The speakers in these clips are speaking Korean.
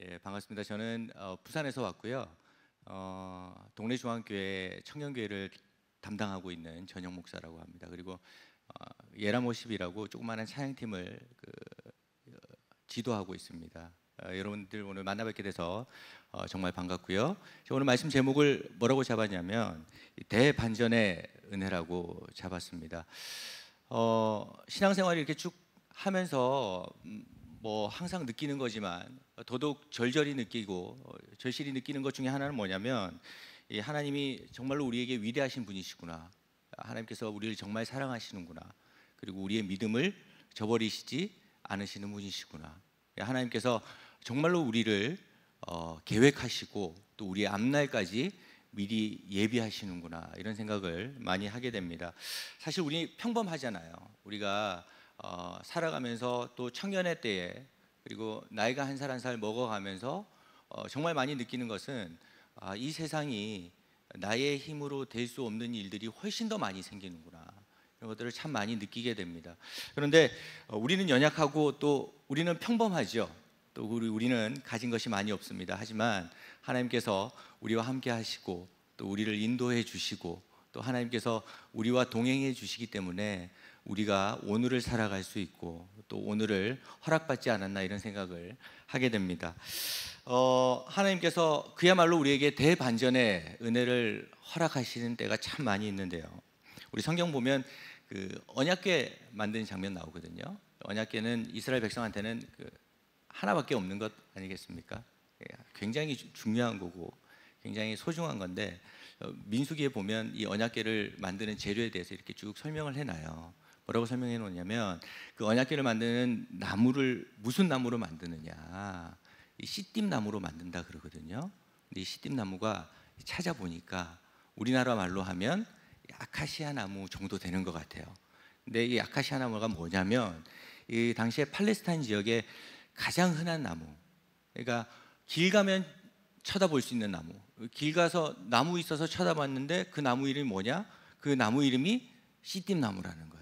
예, 반갑습니다. 저는 부산에서 왔고요. 동네 중앙교회 청년교회를 담당하고 있는 전영 목사라고 합니다. 그리고 예라모십이라고 조그마한 찬양팀을 지도하고 있습니다. 여러분들 오늘 만나뵙게 돼서 정말 반갑고요. 오늘 말씀 제목을 뭐라고 잡았냐면 대반전의 은혜라고 잡았습니다. 신앙생활을 이렇게 쭉 하면서 뭐 항상 느끼는 거지만 더더욱 절절히 느끼고 절실히 느끼는 것 중에 하나는 뭐냐면 이 하나님이 정말로 우리에게 위대하신 분이시구나, 하나님께서 우리를 정말 사랑하시는구나, 그리고 우리의 믿음을 저버리시지 않으시는 분이시구나, 하나님께서 정말로 우리를 계획하시고 또 우리의 앞날까지 미리 예비하시는구나, 이런 생각을 많이 하게 됩니다. 사실 우리 평범하잖아요. 우리가 살아가면서 또 청년의 때에, 그리고 나이가 한 살 한 살 먹어가면서 정말 많이 느끼는 것은 이 세상이 나의 힘으로 될 수 없는 일들이 훨씬 더 많이 생기는구나, 이런 것들을 참 많이 느끼게 됩니다. 그런데 우리는 연약하고 또 우리는 평범하죠. 또 우리는 가진 것이 많이 없습니다. 하지만 하나님께서 우리와 함께 하시고 또 우리를 인도해 주시고 또 하나님께서 우리와 동행해 주시기 때문에 우리가 오늘을 살아갈 수 있고 또 오늘을 허락받지 않았나, 이런 생각을 하게 됩니다. 하나님께서 그야말로 우리에게 대반전의 은혜를 허락하시는 때가 참 많이 있는데요. 우리 성경 보면 그 언약궤 만든 장면 나오거든요. 언약궤는 이스라엘 백성한테는 하나밖에 없는 것 아니겠습니까? 굉장히 중요한 거고 굉장히 소중한 건데, 민수기에 보면 이 언약궤를 만드는 재료에 대해서 이렇게 쭉 설명을 해놔요. 뭐라고 설명해 놓냐면 그 언약궤를 만드는 나무를 무슨 나무로 만드느냐, 이 씨띠나무로 만든다 그러거든요. 근데 이 씨띠나무가 찾아보니까 우리나라 말로 하면 아카시아 나무 정도 되는 것 같아요. 근데 이 아카시아 나무가 뭐냐면 이 당시에 팔레스타인 지역에 가장 흔한 나무, 그러니까 길 가면 쳐다볼 수 있는 나무, 길 가서 나무 있어서 쳐다봤는데 그 나무 이름이 뭐냐? 그 나무 이름이 씨띠나무라는 거예요.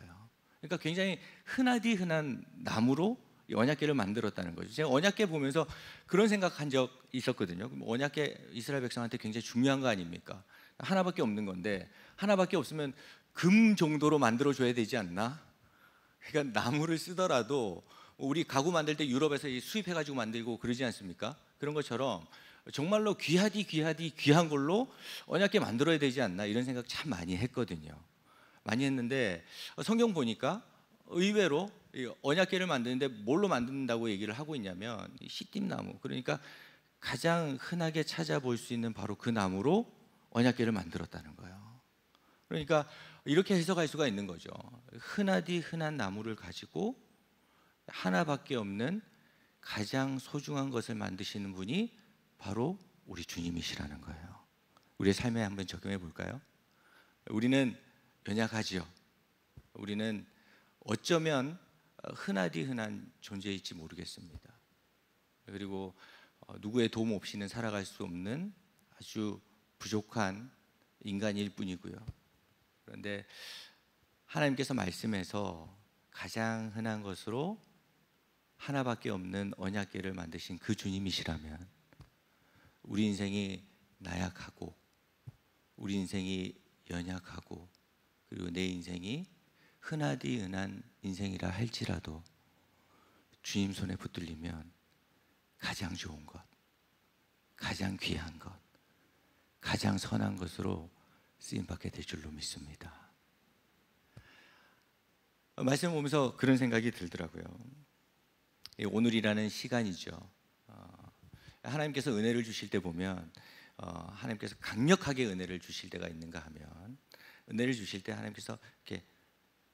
그러니까 굉장히 흔하디 흔한 나무로 언약궤를 만들었다는 거죠. 제가 언약궤 보면서 그런 생각한 적 있었거든요. 언약궤 이스라엘 백성한테 굉장히 중요한 거 아닙니까? 하나밖에 없는 건데 하나밖에 없으면 금 정도로 만들어줘야 되지 않나? 그러니까 나무를 쓰더라도 우리 가구 만들 때 유럽에서 수입해가지고 만들고 그러지 않습니까? 그런 것처럼 정말로 귀한 걸로 언약궤 만들어야 되지 않나, 이런 생각 참 많이 했거든요. 많이 했는데 성경 보니까 의외로 언약궤를 만드는데 뭘로 만든다고 얘기를 하고 있냐면 씨띠나무, 그러니까 가장 흔하게 찾아볼 수 있는 바로 그 나무로 언약궤를 만들었다는 거예요. 그러니까 이렇게 해석할 수가 있는 거죠. 흔하디 흔한 나무를 가지고 하나밖에 없는 가장 소중한 것을 만드시는 분이 바로 우리 주님이시라는 거예요. 우리의 삶에 한번 적용해 볼까요? 우리는 연약하지요. 우리는 어쩌면 흔하디 흔한 존재일지 모르겠습니다. 그리고 누구의 도움 없이는 살아갈 수 없는 아주 부족한 인간일 뿐이고요. 그런데 하나님께서 말씀에서 가장 흔한 것으로 하나밖에 없는 언약궤를 만드신 그 주님이시라면 우리 인생이 나약하고 우리 인생이 연약하고 그리고 내 인생이 흔하디 흔한 인생이라 할지라도 주님 손에 붙들리면 가장 좋은 것, 가장 귀한 것, 가장 선한 것으로 쓰임받게 될 줄로 믿습니다. 말씀 보면서 그런 생각이 들더라고요. 오늘이라는 시간이죠. 하나님께서 은혜를 주실 때 보면 하나님께서 강력하게 은혜를 주실 때가 있는가 하면, 은혜를 주실 때 하나님께서 이렇게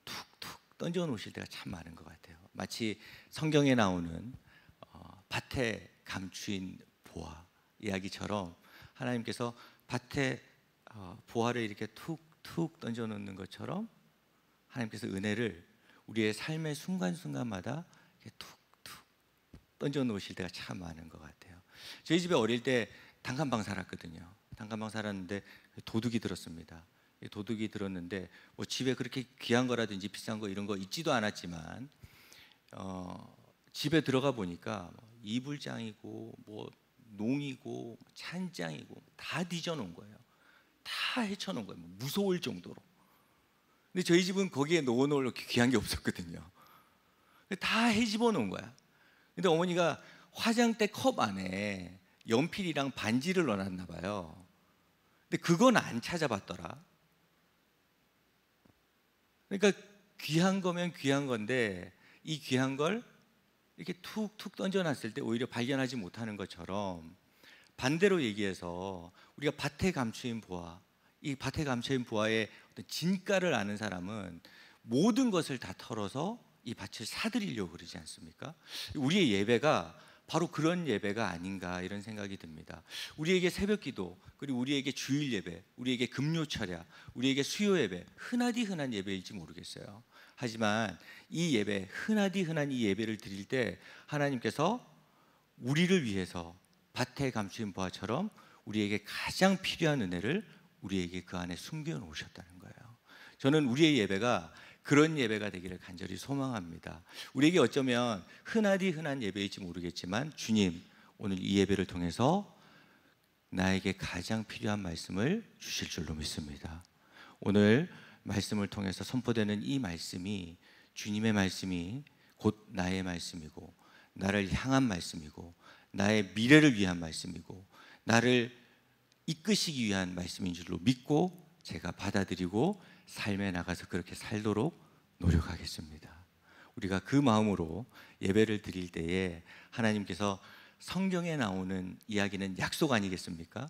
툭툭 던져 놓으실 때가 참 많은 것 같아요. 마치 성경에 나오는 밭에 감추인 보화 이야기처럼 하나님께서 밭에 보화를 이렇게 툭툭 던져 놓는 것처럼 하나님께서 은혜를 우리의 삶의 순간순간마다 이렇게 툭툭 던져 놓으실 때가 참 많은 것 같아요. 저희 집에 어릴 때 단칸방 살았거든요. 단칸방 살았는데 도둑이 들었습니다. 도둑이 들었는데 뭐 집에 그렇게 귀한 거라든지 비싼 거 이런 거 있지도 않았지만 집에 들어가 보니까 이불장이고 뭐 농이고 찬장이고 다 뒤져놓은 거예요. 다 헤쳐놓은 거예요. 무서울 정도로. 근데 저희 집은 거기에 넣어놓을 귀한 게 없었거든요. 다 헤집어 놓은 거야. 근데 어머니가 화장대 컵 안에 연필이랑 반지를 넣어놨나 봐요. 근데 그건 안 찾아봤더라. 그러니까 귀한 거면 귀한 건데 이 귀한 걸 이렇게 툭툭 던져놨을 때 오히려 발견하지 못하는 것처럼, 반대로 얘기해서 우리가 밭에 감추인 보화, 이 밭에 감추인 보화의 어떤 진가를 아는 사람은 모든 것을 다 털어서 이 밭을 사들이려고 그러지 않습니까? 우리의 예배가 바로 그런 예배가 아닌가 이런 생각이 듭니다. 우리에게 새벽기도, 그리고 우리에게 주일 예배, 우리에게 금요철야, 우리에게 수요 예배, 흔하디 흔한 예배일지 모르겠어요. 하지만 이 예배, 흔하디 흔한 이 예배를 드릴 때 하나님께서 우리를 위해서 밭에 감추인 보화처럼 우리에게 가장 필요한 은혜를 우리에게 그 안에 숨겨 놓으셨다는 거예요. 저는 우리의 예배가 그런 예배가 되기를 간절히 소망합니다. 우리에게 어쩌면 흔하디 흔한 예배일지 모르겠지만 주님, 오늘 이 예배를 통해서 나에게 가장 필요한 말씀을 주실 줄로 믿습니다. 오늘 말씀을 통해서 선포되는 이 말씀이, 주님의 말씀이 곧 나의 말씀이고 나를 향한 말씀이고 나의 미래를 위한 말씀이고 나를 이끄시기 위한 말씀인 줄로 믿고 제가 받아들이고 삶에 나가서 그렇게 살도록 노력하겠습니다. 우리가 그 마음으로 예배를 드릴 때에 하나님께서 성경에 나오는 이야기는 약속 아니겠습니까?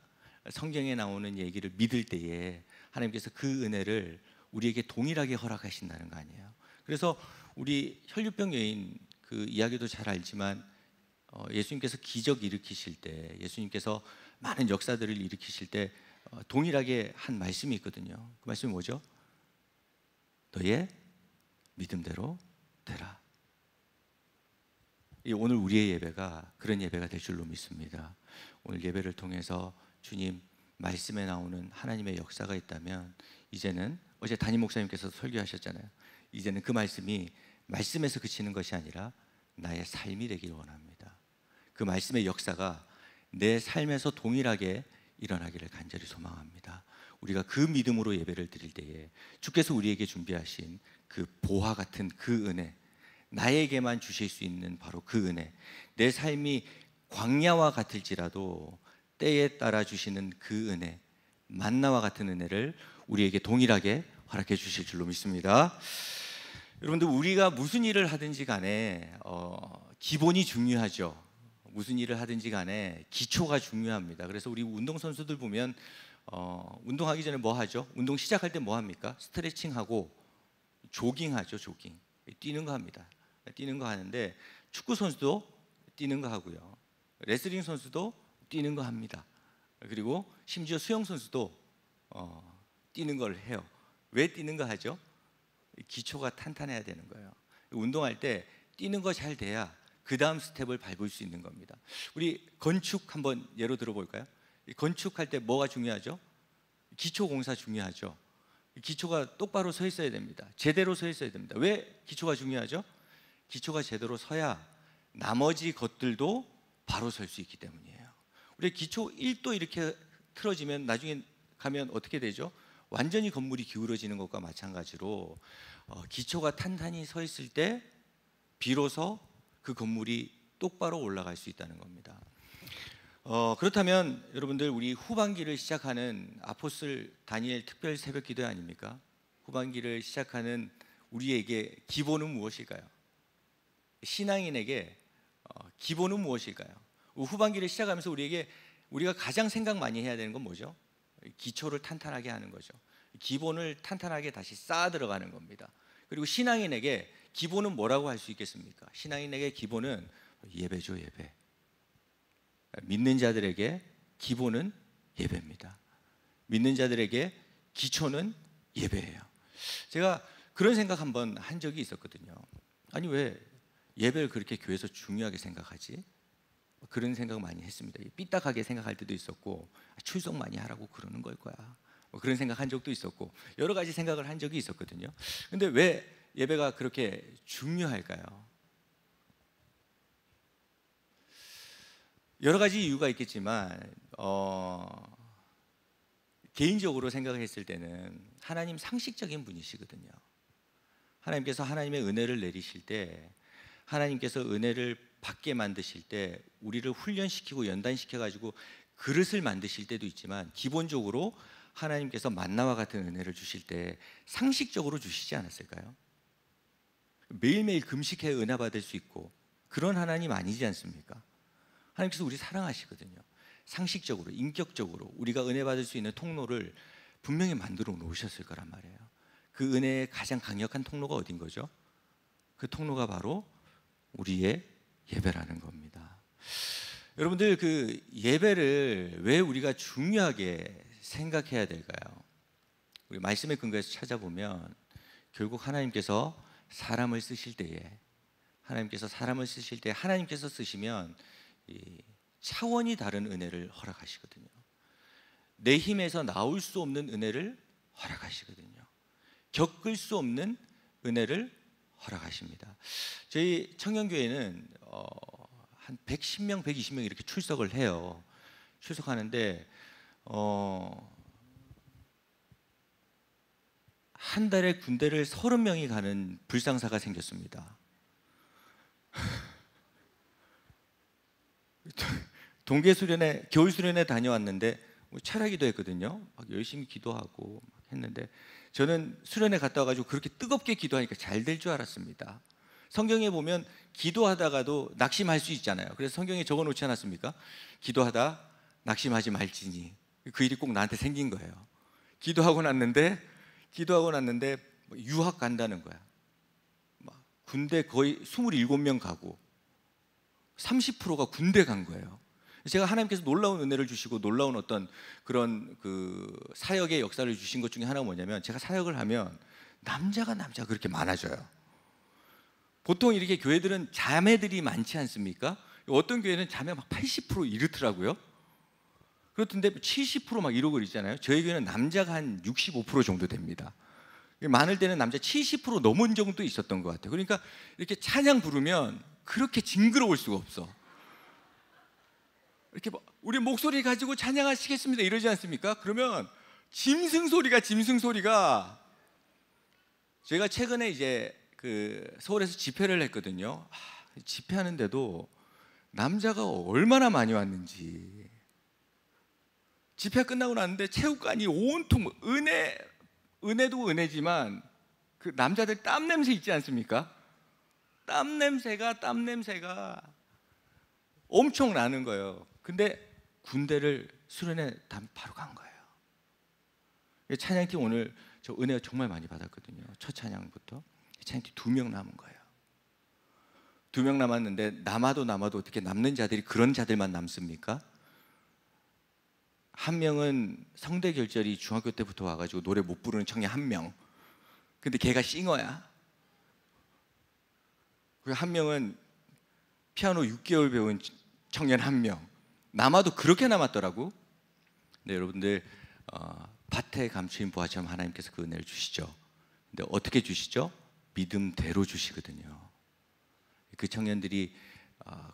성경에 나오는 얘기를 믿을 때에 하나님께서 그 은혜를 우리에게 동일하게 허락하신다는 거 아니에요. 그래서 우리 혈류병 여인 그 이야기도 잘 알지만 예수님께서 기적 일으키실 때, 예수님께서 많은 역사들을 일으키실 때 동일하게 한 말씀이 있거든요. 그 말씀이 뭐죠? 너의 믿음대로 되라. 오늘 우리의 예배가 그런 예배가 될 줄로 믿습니다. 오늘 예배를 통해서 주님 말씀에 나오는 하나님의 역사가 있다면 이제는, 어제 담임 목사님께서 설교하셨잖아요. 이제는 그 말씀이 말씀에서 그치는 것이 아니라 나의 삶이 되기를 원합니다. 그 말씀의 역사가 내 삶에서 동일하게 일어나기를 간절히 소망합니다. 우리가 그 믿음으로 예배를 드릴 때에 주께서 우리에게 준비하신 그 보화 같은 그 은혜, 나에게만 주실 수 있는 바로 그 은혜, 내 삶이 광야와 같을지라도 때에 따라 주시는 그 은혜, 만나와 같은 은혜를 우리에게 동일하게 허락해 주실 줄로 믿습니다. 여러분들, 우리가 무슨 일을 하든지 간에 기본이 중요하죠. 무슨 일을 하든지 간에 기초가 중요합니다. 그래서 우리 운동선수들 보면 운동하기 전에 뭐 하죠? 운동 시작할 때 뭐 합니까? 스트레칭하고 조깅하죠. 조깅, 뛰는 거 합니다. 뛰는 거 하는데 축구 선수도 뛰는 거 하고요, 레슬링 선수도 뛰는 거 합니다. 그리고 심지어 수영 선수도 뛰는 걸 해요. 왜 뛰는 거 하죠? 기초가 탄탄해야 되는 거예요. 운동할 때 뛰는 거 잘 돼야 그 다음 스텝을 밟을 수 있는 겁니다. 우리 건축 한번 예로 들어볼까요? 건축할 때 뭐가 중요하죠? 기초 공사 중요하죠. 기초가 똑바로 서 있어야 됩니다. 제대로 서 있어야 됩니다. 왜 기초가 중요하죠? 기초가 제대로 서야 나머지 것들도 바로 설 수 있기 때문이에요. 우리 기초 1도 이렇게 틀어지면 나중에 가면 어떻게 되죠? 완전히 건물이 기울어지는 것과 마찬가지로 기초가 탄탄히 서 있을 때 비로소 그 건물이 똑바로 올라갈 수 있다는 겁니다. 그렇다면 여러분들, 우리 후반기를 시작하는 아포슬 다니엘 특별 새벽 기도 아닙니까? 후반기를 시작하는 우리에게 기본은 무엇일까요? 신앙인에게 기본은 무엇일까요? 후반기를 시작하면서 우리가 가장 생각 많이 해야 되는 건 뭐죠? 기초를 탄탄하게 하는 거죠. 기본을 탄탄하게 다시 쌓아 들어가는 겁니다. 그리고 신앙인에게 기본은 뭐라고 할 수 있겠습니까? 신앙인에게 기본은 예배죠. 예배. 믿는 자들에게 기본은 예배입니다. 믿는 자들에게 기초는 예배예요. 제가 그런 생각 한번 한 적이 있었거든요. 아니, 왜 예배를 그렇게 교회에서 중요하게 생각하지? 그런 생각 많이 했습니다. 삐딱하게 생각할 때도 있었고, 출석 많이 하라고 그러는 걸 거야, 그런 생각한 적도 있었고, 여러 가지 생각을 한 적이 있었거든요. 근데 왜 예배가 그렇게 중요할까요? 여러 가지 이유가 있겠지만 개인적으로 생각했을 때는 하나님 상식적인 분이시거든요. 하나님께서 하나님의 은혜를 내리실 때, 하나님께서 은혜를 받게 만드실 때 우리를 훈련시키고 연단시켜 가지고 그릇을 만드실 때도 있지만, 기본적으로 하나님께서 만나와 같은 은혜를 주실 때 상식적으로 주시지 않았을까요? 매일매일 금식해 은혜 받을 수 있고 그런 하나님 아니지 않습니까? 하나님께서 우리 사랑하시거든요. 상식적으로, 인격적으로 우리가 은혜 받을 수 있는 통로를 분명히 만들어 놓으셨을 거란 말이에요. 그 은혜의 가장 강력한 통로가 어딘 거죠? 그 통로가 바로 우리의 예배라는 겁니다. 여러분들, 그 예배를 왜 우리가 중요하게 생각해야 될까요? 우리 말씀의 근거에서 찾아보면 결국 하나님께서 사람을 쓰실 때에, 하나님께서 쓰시면 이 차원이 다른 은혜를 허락하시거든요. 내 힘에서 나올 수 없는 은혜를 허락하시거든요. 겪을 수 없는 은혜를 허락하십니다. 저희 청년교회는 한 110명, 120명 이렇게 출석을 해요. 출석하는데 한 달에 군대를 30명이 가는 불상사가 생겼습니다. 동계 수련회, 겨울 수련회 다녀왔는데 철학기도 했거든요. 막 열심히 기도하고 막 했는데, 저는 수련회 갔다 와가지고 그렇게 뜨겁게 기도하니까 잘 될 줄 알았습니다. 성경에 보면 기도하다가도 낙심할 수 있잖아요. 그래서 성경에 적어놓지 않았습니까? 기도하다 낙심하지 말지니. 그 일이 꼭 나한테 생긴 거예요. 기도하고 났는데 유학 간다는 거야. 막 군대 거의 27명 가고 30%가 군대 간 거예요. 제가 하나님께서 놀라운 은혜를 주시고 놀라운 어떤 그런 그 사역의 역사를 주신 것 중에 하나가 뭐냐면, 제가 사역을 하면 남자가 그렇게 많아져요. 보통 이렇게 교회들은 자매들이 많지 않습니까? 어떤 교회는 자매 막 80% 이렇더라고요. 그렇던데 70% 이러고 있잖아요. 저희 교회는 남자가 한 65% 정도 됩니다. 많을 때는 남자 70% 넘은 정도 있었던 것 같아요. 그러니까 이렇게 찬양 부르면 그렇게 징그러울 수가 없어. 이렇게 우리 목소리 가지고 찬양하시겠습니다 이러지 않습니까? 그러면 짐승 소리가 제가 최근에 이제 그 서울에서 집회를 했거든요. 집회하는데도 남자가 얼마나 많이 왔는지. 집회 끝나고 났는데 체육관이 온통 은혜도 은혜지만 그 남자들 땀 냄새 있지 않습니까? 땀 냄새가 엄청 나는 거예요. 근데 군대를 수련회 바로 간 거예요. 찬양팀 오늘 저 은혜 정말 많이 받았거든요. 첫 찬양부터 찬양팀 2명 남은 거예요. 2명 남았는데 남아도 어떻게 남는 자들이 그런 자들만 남습니까? 한 명은 성대 결절이 중학교 때부터 와가지고 노래 못 부르는 청년 1명. 근데 걔가 싱어야. 그리고 한 명은 피아노 6개월 배운 청년 1명. 남아도 그렇게 남았더라고. 네, 여러분들, 밭에 감추인 보화처럼 하나님께서 그 은혜를 주시죠. 근데 어떻게 주시죠? 믿음대로 주시거든요. 그 청년들이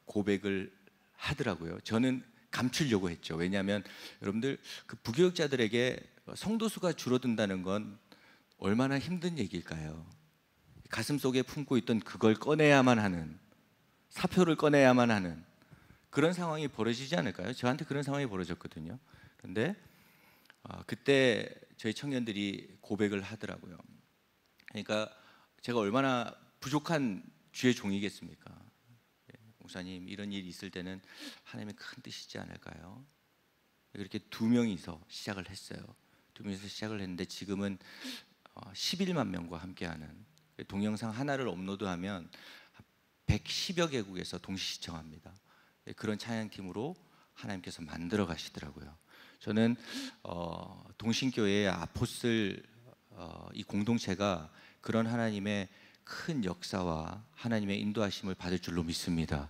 고백을 하더라고요. 저는 감추려고 했죠. 왜냐하면 여러분들, 그 부교육자들에게 성도수가 줄어든다는 건 얼마나 힘든 얘기일까요? 가슴속에 품고 있던 그걸 꺼내야만 하는, 사표를 꺼내야만 하는 그런 상황이 벌어지지 않을까요? 저한테 그런 상황이 벌어졌거든요. 그런데 그때 저희 청년들이 고백을 하더라고요. 그러니까 제가 얼마나 부족한 주의 종이겠습니까? 목사님, 이런 일이 있을 때는 하나님의 큰 뜻이지 않을까요? 그렇게 2명이서 시작을 했어요. 2명이서 시작을 했는데 지금은 11만 명과 함께하는, 동영상 하나를 업로드하면 110여 개국에서 동시 시청합니다. 그런 찬양팀으로 하나님께서 만들어 가시더라고요. 저는 동신교회의 아포슬 이 공동체가 그런 하나님의 큰 역사와 하나님의 인도하심을 받을 줄로 믿습니다.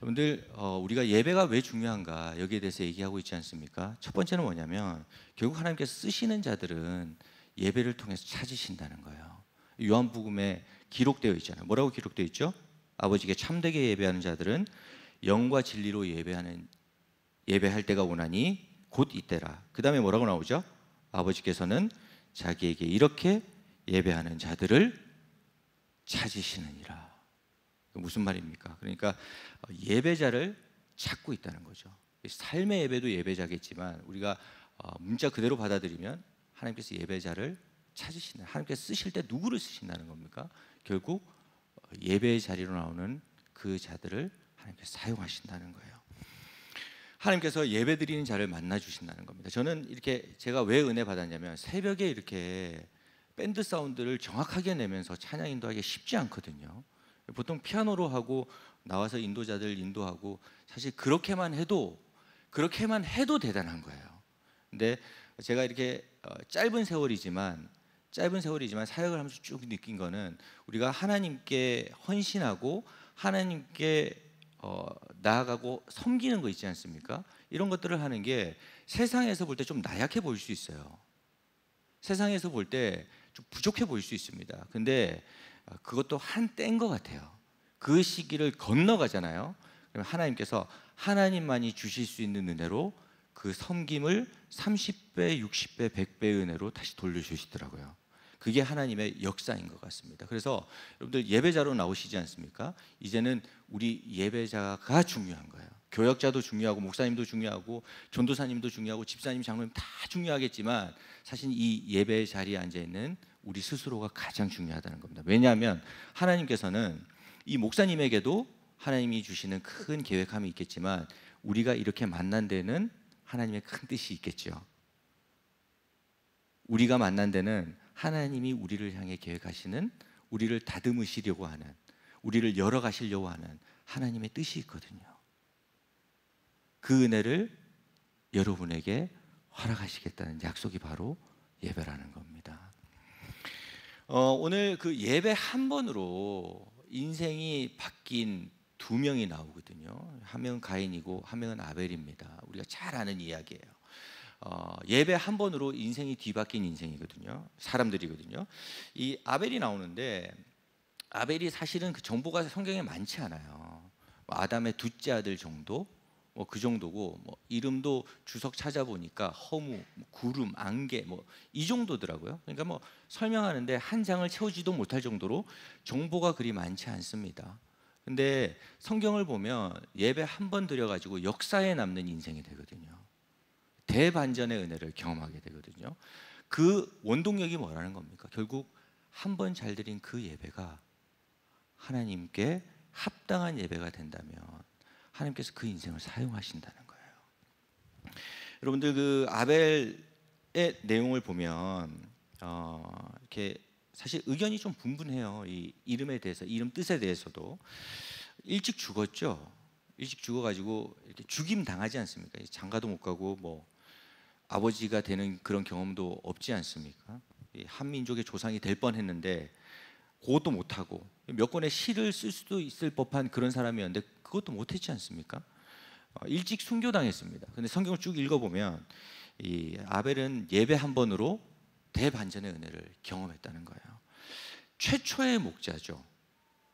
여러분들, 우리가 예배가 왜 중요한가, 여기에 대해서 얘기하고 있지 않습니까? 첫 번째는 뭐냐면, 결국 하나님께서 쓰시는 자들은 예배를 통해서 찾으신다는 거예요. 요한복음에 기록되어 있잖아요. 뭐라고 기록되어 있죠? 아버지께 참되게 예배하는 자들은 영과 진리로 예배하는 예배할 때가 오나니 곧 이때라. 그 다음에 뭐라고 나오죠? 아버지께서는 자기에게 이렇게 예배하는 자들을 찾으시느니라. 무슨 말입니까? 그러니까 예배자를 찾고 있다는 거죠. 삶의 예배도 예배자겠지만 우리가 문자 그대로 받아들이면 하나님께서 예배자를 찾으시는, 하나님께서 쓰실 때 누구를 쓰신다는 겁니까? 결국 예배의 자리로 나오는 그 자들을 하나님께서 사용하신다는 거예요. 하나님께서 예배 드리는 자를 만나 주신다는 겁니다. 저는 이렇게 제가 왜 은혜 받았냐면 새벽에 이렇게 밴드 사운드를 정확하게 내면서 찬양 인도하기 쉽지 않거든요. 보통 피아노로 하고 나와서 인도자들 인도하고 사실 그렇게만 해도 대단한 거예요. 근데 제가 이렇게 짧은 세월이지만 사역을 하면서 쭉 느낀 거는 우리가 하나님께 헌신하고 하나님께 나아가고 섬기는 거 있지 않습니까? 이런 것들을 하는 게 세상에서 볼 때 좀 나약해 보일 수 있어요. 세상에서 볼 때 좀 부족해 보일 수 있습니다. 근데 그것도 한때인 것 같아요. 그 시기를 건너가잖아요. 그럼 하나님께서 하나님만이 주실 수 있는 은혜로 그 섬김을 30배, 60배, 100배의 은혜로 다시 돌려주시더라고요. 그게 하나님의 역사인 것 같습니다. 그래서 여러분들 예배자로 나오시지 않습니까? 이제는 우리 예배자가 중요한 거예요. 교역자도 중요하고 목사님도 중요하고 전도사님도 중요하고 집사님, 장로님 다 중요하겠지만 사실 이 예배의 자리에 앉아있는 우리 스스로가 가장 중요하다는 겁니다. 왜냐하면 하나님께서는 이 목사님에게도 하나님이 주시는 큰 계획함이 있겠지만 우리가 이렇게 만난 데는 하나님의 큰 뜻이 있겠죠. 우리가 만난 데는 하나님이 우리를 향해 계획하시는, 우리를 다듬으시려고 하는, 우리를 열어가시려고 하는 하나님의 뜻이 있거든요. 그 은혜를 여러분에게 허락하시겠다는 약속이 바로 예배라는 겁니다. 오늘 그 예배 한 번으로 인생이 바뀐 두 명이 나오거든요. 한 명은 가인이고 한 명은 아벨입니다. 우리가 잘 아는 이야기예요. 예배 한 번으로 인생이 뒤바뀐 인생이거든요. 사람들이거든요. 이 아벨이 나오는데 아벨이 사실은 그 정보가 성경에 많지 않아요. 아담의 둘째 아들 정도, 그 정도고 이름도 주석 찾아보니까 허무, 구름, 안개 이 정도더라고요. 그러니까 설명하는데 한 장을 채우지도 못할 정도로 정보가 그리 많지 않습니다. 근데 성경을 보면 예배 한 번 드려가지고 역사에 남는 인생이 되거든요. 대반전의 은혜를 경험하게 되거든요. 그 원동력이 뭐라는 겁니까? 결국 한 번 잘 드린 그 예배가 하나님께 합당한 예배가 된다면 하나님께서 그 인생을 사용하신다는 거예요. 여러분들 그 아벨의 내용을 보면 이렇게 사실 의견이 좀 분분해요. 이 이름에 대해서, 이름 뜻에 대해서도. 일찍 죽었죠. 일찍 죽어가지고 이렇게 죽임 당하지 않습니까? 장가도 못 가고 아버지가 되는 그런 경험도 없지 않습니까? 한민족의 조상이 될 뻔했는데 그것도 못하고 몇 권의 시를 쓸 수도 있을 법한 그런 사람이었는데 그것도 못했지 않습니까? 일찍 순교당했습니다. 근데 성경을 쭉 읽어보면 이 아벨은 예배 한 번으로 대반전의 은혜를 경험했다는 거예요. 최초의 목자죠.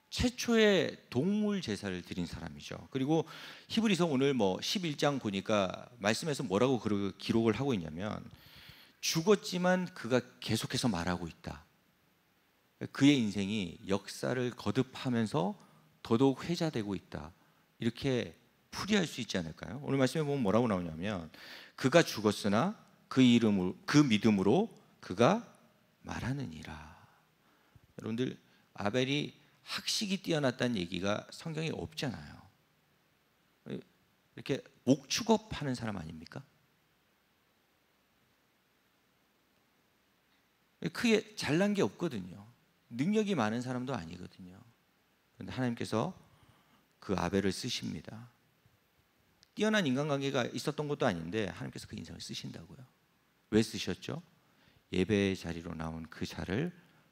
최초의 동물 제사를 드린 사람이죠. 그리고 히브리서 오늘 11장 보니까 말씀에서 뭐라고 기록을 하고 있냐면 죽었지만 그가 계속해서 말하고 있다. 그의 인생이 역사를 거듭하면서 더더욱 회자되고 있다. 이렇게 풀이할 수 있지 않을까요? 오늘 말씀에 보면 뭐라고 나오냐면 그가 죽었으나 그 믿음으로 그가 말하느니라. 여러분들 아벨이 학식이 뛰어났다는 얘기가 성경에 없잖아요. 이렇게 목 축업하는 사람 아닙니까? 크게 잘난 게 없거든요. 능력이 많은 사람도 아니거든요. 그런데 하나님께서 그 아벨을 쓰십니다. 뛰어난 인간관계가 있었던 것도 아닌데 하나님께서 그 인생을 쓰신다고요. 왜 쓰셨죠? 예배의 자리로 나온 그 자를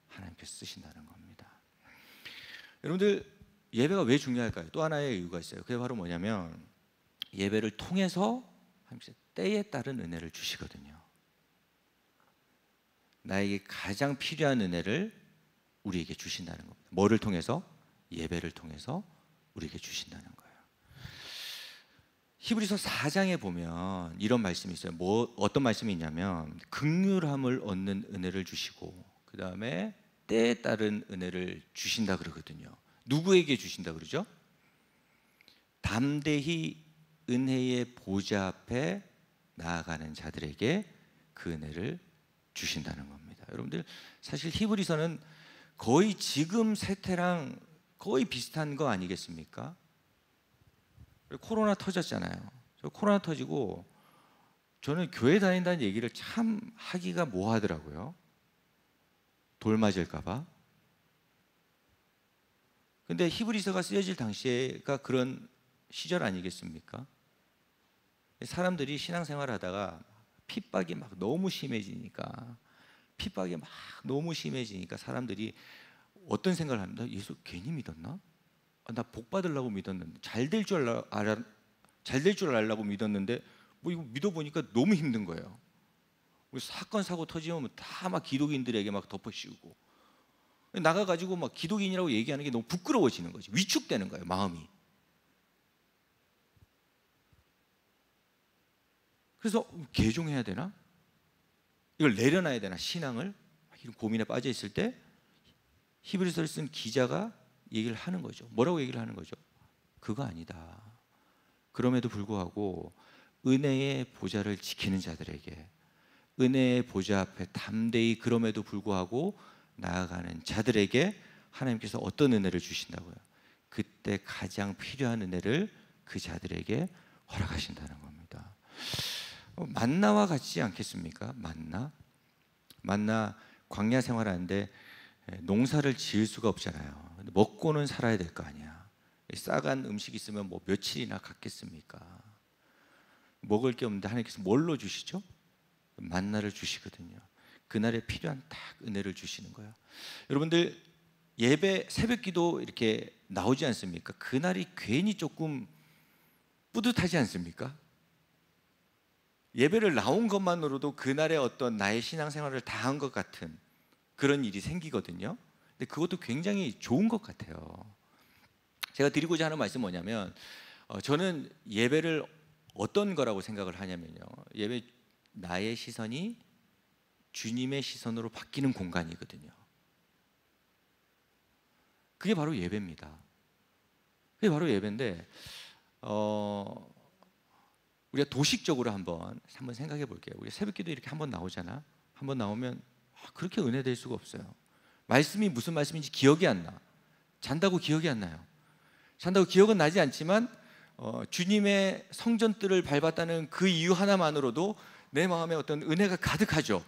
하나님께서 쓰신다는 겁니다. 여러분들 예배가 왜 중요할까요? 또 하나의 이유가 있어요. 그게 바로 뭐냐면 예배를 통해서 하나님께서 때에 따른 은혜를 주시거든요. 나에게 가장 필요한 은혜를 우리에게 주신다는 겁니다. 뭐를 통해서? 예배를 통해서 우리에게 주신다는 거예요. 히브리서 4장에 보면 이런 말씀이 있어요. 어떤 말씀이 있냐면 긍휼함을 얻는 은혜를 주시고 그 다음에 때에 따른 은혜를 주신다 그러거든요. 누구에게 주신다 그러죠? 담대히 은혜의 보좌 앞에 나아가는 자들에게 그 은혜를 주신다는 겁니다. 여러분들 사실 히브리서는 거의 지금 세태랑 거의 비슷한 거 아니겠습니까? 코로나 터졌잖아요. 저 코로나 터지고 저는 교회 다닌다는 얘기를 참 하기가 뭐하더라고요. 돌 맞을까 봐. 근데 히브리서가 쓰여질 당시가 그런 시절 아니겠습니까? 사람들이 신앙생활 하다가 핍박이 막 너무 심해지니까 사람들이 어떤 생각을 합니다. 예수 괜히 믿었나? 나 복 받으려고 믿었는데 잘 될 줄 알라고 믿었는데 뭐 이거 믿어보니까 너무 힘든 거예요. 우리 사건 사고 터지면 다 막 기독인들에게 막 덮어씌우고 나가가지고 막 기독인이라고 얘기하는 게 너무 부끄러워지는 거지. 위축되는 거예요, 마음이. 그래서 개종해야 되나? 이걸 내려놔야 되나? 신앙을? 이런 고민에 빠져 있을 때 히브리서를 쓴 기자가 얘기를 하는 거죠. 뭐라고 얘기를 하는 거죠? 그거 아니다. 그럼에도 불구하고 은혜의 보좌를 지키는 자들에게, 은혜의 보좌 앞에 담대히 그럼에도 불구하고 나아가는 자들에게 하나님께서 어떤 은혜를 주신다고요? 그때 가장 필요한 은혜를 그 자들에게 허락하신다는 겁니다. 만나와 같지 않겠습니까? 만나 광야 생활하는데 농사를 지을 수가 없잖아요. 먹고는 살아야 될 거 아니야. 싸간 음식 있으면 뭐 며칠이나 갔겠습니까? 먹을 게 없는데 하나님께서 뭘로 주시죠? 만나를 주시거든요. 그날에 필요한 딱 은혜를 주시는 거예요. 여러분들 예배 새벽기도 이렇게 나오지 않습니까? 그날이 괜히 조금 뿌듯하지 않습니까? 예배를 나온 것만으로도 그날의 어떤 나의 신앙생활을 다한 것 같은 그런 일이 생기거든요. 근데 그것도 굉장히 좋은 것 같아요. 제가 드리고자 하는 말씀은 뭐냐면 저는 예배를 어떤 거라고 생각을 하냐면요, 예배 나의 시선이 주님의 시선으로 바뀌는 공간이거든요. 그게 바로 예배입니다. 그게 바로 예배인데 우리가 도식적으로 한번 생각해 볼게요. 우리 새벽기도 이렇게 한번 나오잖아. 한번 나오면 그렇게 은혜될 수가 없어요. 말씀이 무슨 말씀인지 기억이 안 나. 잔다고 기억이 안 나요. 잔다고 기억은 나지 않지만 주님의 성전들을 밟았다는 그 이유 하나만으로도 내 마음에 어떤 은혜가 가득하죠.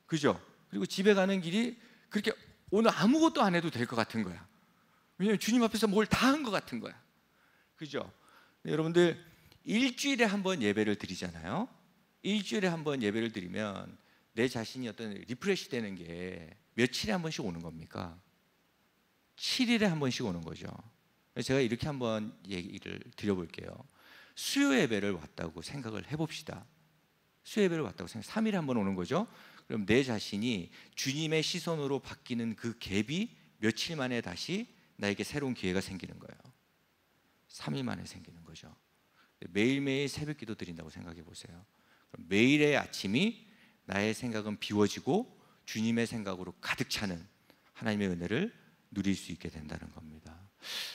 그죠? 그리고 집에 가는 길이 그렇게 오늘 아무것도 안 해도 될 것 같은 거야. 왜냐하면 주님 앞에서 뭘 다 한 것 같은 거야. 그죠? 여러분들 일주일에 한 번 예배를 드리잖아요. 일주일에 한 번 예배를 드리면 내 자신이 어떤 리프레시 되는 게 며칠에 한 번씩 오는 겁니까? 7일에 한 번씩 오는 거죠. 제가 이렇게 한번 얘기를 드려볼게요. 수요 예배를 왔다고 생각을 해봅시다. 수요 예배를 왔다고 생각. 3일에 한 번 오는 거죠. 그럼 내 자신이 주님의 시선으로 바뀌는 그 갭이 며칠 만에 다시 나에게 새로운 기회가 생기는 거예요. 3일 만에 생기는 거죠. 매일매일 새벽 기도 드린다고 생각해 보세요. 그럼 매일의 아침이 나의 생각은 비워지고 주님의 생각으로 가득 차는 하나님의 은혜를 누릴 수 있게 된다는 겁니다.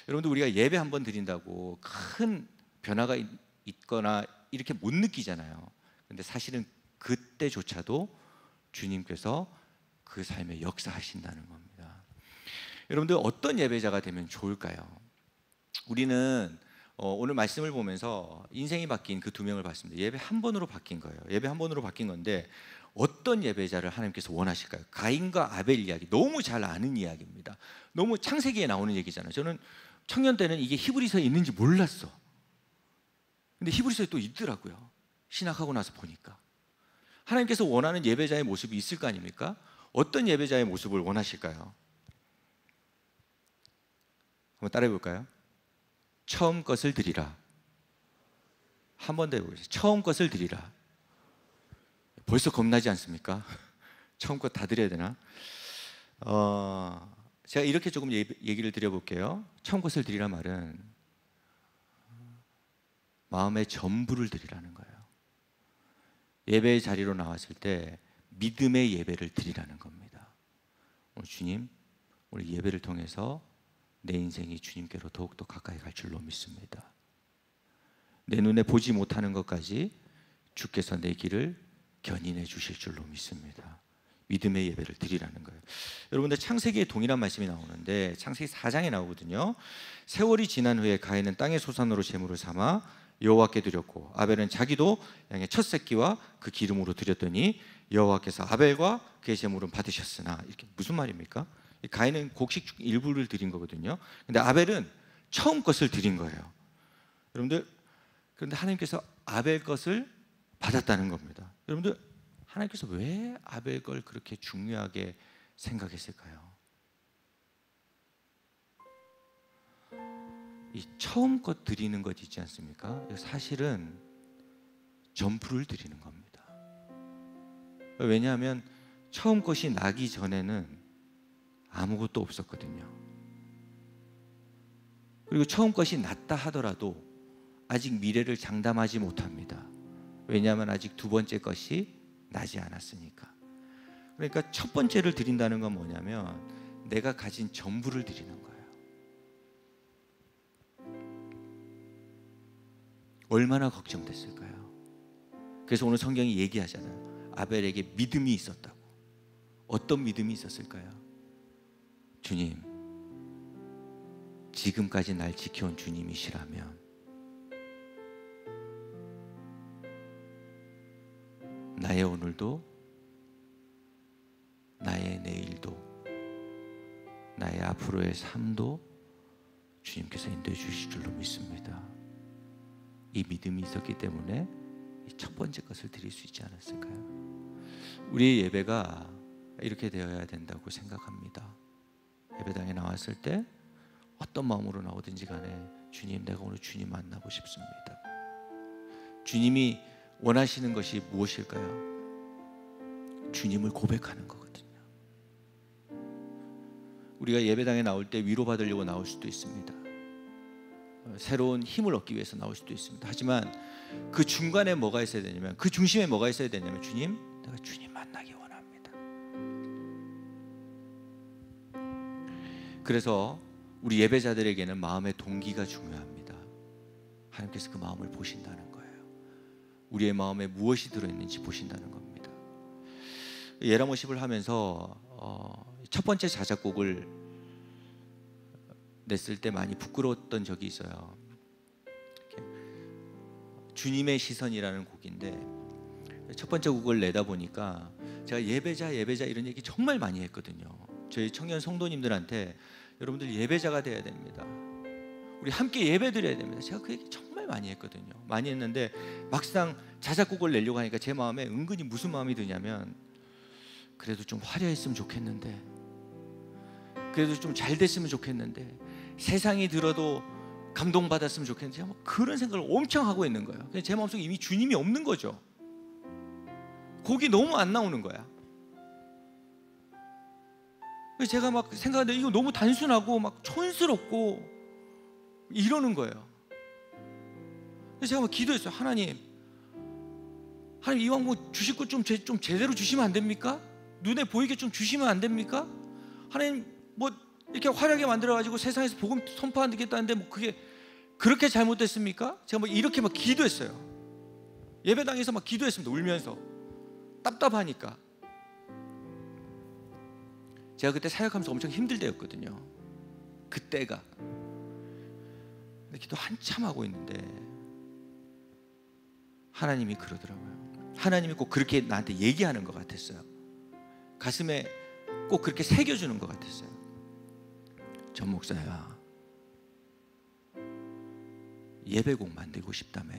여러분들 우리가 예배 한 번 드린다고 큰 변화가 있거나 이렇게 못 느끼잖아요. 근데 사실은 그때조차도 주님께서 그 삶에 역사하신다는 겁니다. 여러분들 어떤 예배자가 되면 좋을까요? 우리는 오늘 말씀을 보면서 인생이 바뀐 그 두 명을 봤습니다. 예배 한 번으로 바뀐 거예요. 예배 한 번으로 바뀐 건데 어떤 예배자를 하나님께서 원하실까요? 가인과 아벨 이야기, 너무 잘 아는 이야기입니다. 너무 창세기에 나오는 얘기잖아요. 저는 청년 때는 이게 히브리서에 있는지 몰랐어. 근데 히브리서에 또 있더라고요. 신학하고 나서 보니까. 하나님께서 원하는 예배자의 모습이 있을 거 아닙니까? 어떤 예배자의 모습을 원하실까요? 한번 따라해 볼까요? 처음 것을 드리라. 한 번 더 해보겠습니다. 처음 것을 드리라. 벌써 겁나지 않습니까? 처음 것 다 드려야 되나? 제가 이렇게 조금 얘기를 드려볼게요. 처음 것을 드리라 말은 마음의 전부를 드리라는 거예요. 예배의 자리로 나왔을 때 믿음의 예배를 드리라는 겁니다. 오늘 주님, 오늘 예배를 통해서 내 인생이 주님께로 더욱더 가까이 갈 줄로 믿습니다. 내 눈에 보지 못하는 것까지 주께서 내 길을 견인해 주실 줄로 믿습니다. 믿음의 예배를 드리라는 거예요. 여러분들 창세기에 동일한 말씀이 나오는데 창세기 4장에 나오거든요. 세월이 지난 후에 가인은 땅의 소산으로 제물을 삼아 여호와께 드렸고 아벨은 자기도 양의 첫 새끼와 그 기름으로 드렸더니 여호와께서 아벨과 그의 제물은 받으셨으나, 이렇게 무슨 말입니까? 가인은 곡식 중 일부를 드린 거거든요. 근데 아벨은 처음 것을 드린 거예요. 여러분들, 그런데 하나님께서 아벨 것을 받았다는 겁니다. 여러분들, 하나님께서 왜 아벨 걸 그렇게 중요하게 생각했을까요? 이 처음 것 드리는 것 있지 않습니까? 사실은 전부를 드리는 겁니다. 왜냐하면 처음 것이 나기 전에는 아무것도 없었거든요. 그리고 처음 것이 났다 하더라도 아직 미래를 장담하지 못합니다. 왜냐하면 아직 두 번째 것이 나지 않았으니까. 그러니까 첫 번째를 드린다는 건 뭐냐면 내가 가진 전부를 드리는 거예요. 얼마나 걱정됐을까요? 그래서 오늘 성경이 얘기하잖아요. 아벨에게 믿음이 있었다고. 어떤 믿음이 있었을까요? 주님, 지금까지 날 지켜온 주님이시라면 나의 오늘도, 나의 내일도, 나의 앞으로의 삶도 주님께서 인도해 주실 줄로 믿습니다. 이 믿음이 있었기 때문에 첫 번째 것을 드릴 수 있지 않았을까요? 우리의 예배가 이렇게 되어야 된다고 생각합니다. 예배당에 나왔을 때 어떤 마음으로 나오든지 간에 주님, 내가 오늘 주님 만나고 싶습니다. 주님이 원하시는 것이 무엇일까요? 주님을 고백하는 거거든요. 우리가 예배당에 나올 때 위로받으려고 나올 수도 있습니다. 새로운 힘을 얻기 위해서 나올 수도 있습니다. 하지만 그 중간에 뭐가 있어야 되냐면, 그 중심에 뭐가 있어야 되냐면, 주님, 내가 주님 만나기 원합니다. 그래서 우리 예배자들에게는 마음의 동기가 중요합니다. 하나님께서 그 마음을 보신다는 거예요. 우리의 마음에 무엇이 들어있는지 보신다는 겁니다. 예라모십을 하면서 첫 번째 자작곡을 냈을 때 많이 부끄러웠던 적이 있어요. 주님의 시선이라는 곡인데 첫 번째 곡을 내다 보니까 제가 예배자 이런 얘기 정말 많이 했거든요. 저희 청년 성도님들한테 여러분들 예배자가 돼야 됩니다. 우리 함께 예배 드려야 됩니다. 제가 그 얘기 정말 많이 했거든요. 많이 했는데 막상 자작곡을 내려고 하니까 제 마음에 은근히 무슨 마음이 드냐면, 그래도 좀 화려했으면 좋겠는데, 그래도 좀 잘 됐으면 좋겠는데, 세상이 들어도 감동받았으면 좋겠는데, 그런 생각을 엄청 하고 있는 거예요. 제 마음속에 이미 주님이 없는 거죠. 곡이 너무 안 나오는 거야. 제가 막 생각하는데 이거 너무 단순하고 막 촌스럽고 이러는 거예요. 그래서 제가 막 기도했어요. 하나님 이왕 뭐 주실 것 좀 제대로 주시면 안 됩니까? 눈에 보이게 좀 주시면 안 됩니까? 하나님, 뭐 이렇게 화려하게 만들어가지고 세상에서 복음 선포하겠다는데 뭐 그게 그렇게 잘못됐습니까? 제가 막 이렇게 막 기도했어요. 예배당에서 막 기도했습니다. 울면서. 답답하니까. 제가 그때 사역하면서 엄청 힘들 때였거든요. 그때가. 근데 기도 한참 하고 있는데 하나님이 그러더라고요. 하나님이 꼭 그렇게 나한테 얘기하는 것 같았어요. 가슴에 꼭 그렇게 새겨주는 것 같았어요. 전 목사야, 예배곡 만들고 싶다며.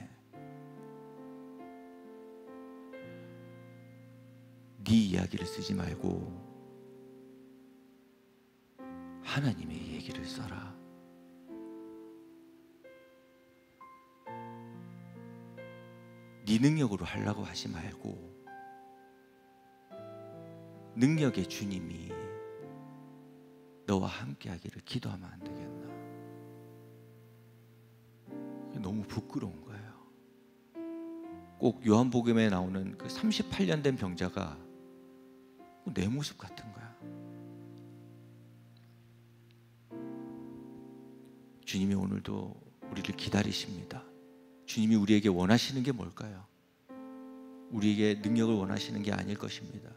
네 이야기를 쓰지 말고 하나님의 얘기를 써라. 네 능력으로 하려고 하지 말고 능력의 주님이 너와 함께 하기를 기도하면 안 되겠나. 너무 부끄러운 거예요. 꼭 요한복음에 나오는 그 38년 된 병자가 내 모습 같은 거야. 주님이 오늘도 우리를 기다리십니다. 주님이 우리에게 원하시는 게 뭘까요? 우리에게 능력을 원하시는 게 아닐 것입니다.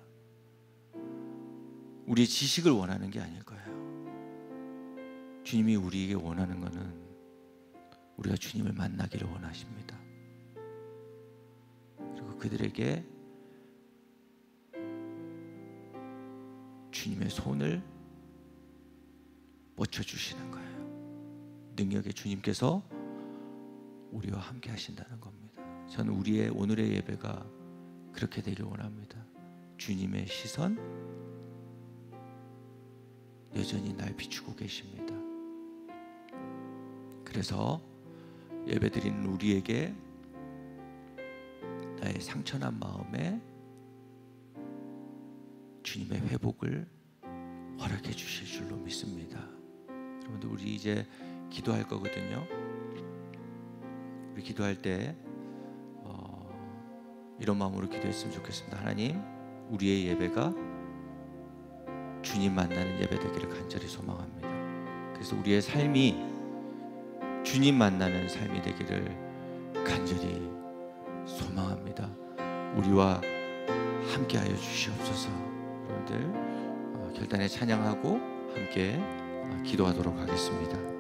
우리의 지식을 원하는 게 아닐 거예요. 주님이 우리에게 원하는 것은 우리가 주님을 만나기를 원하십니다. 그리고 그들에게 주님의 손을 뻗쳐주시는 거예요. 능력의 주님께서 우리와 함께 하신다는 겁니다. 저는 우리의 오늘의 예배가 그렇게 되길 원합니다. 주님의 시선 여전히 날 비추고 계십니다. 그래서 예배드리는 우리에게 나의 상처난 마음에 주님의 회복을 허락해 주실 줄로 믿습니다. 여러분들, 우리 이제 기도할 거거든요. 우리 기도할 때 이런 마음으로 기도했으면 좋겠습니다. 하나님, 우리의 예배가 주님 만나는 예배 되기를 간절히 소망합니다. 그래서 우리의 삶이 주님 만나는 삶이 되기를 간절히 소망합니다. 우리와 함께하여 주시옵소서. 여러분들, 결단에 찬양하고 함께 기도하도록 하겠습니다.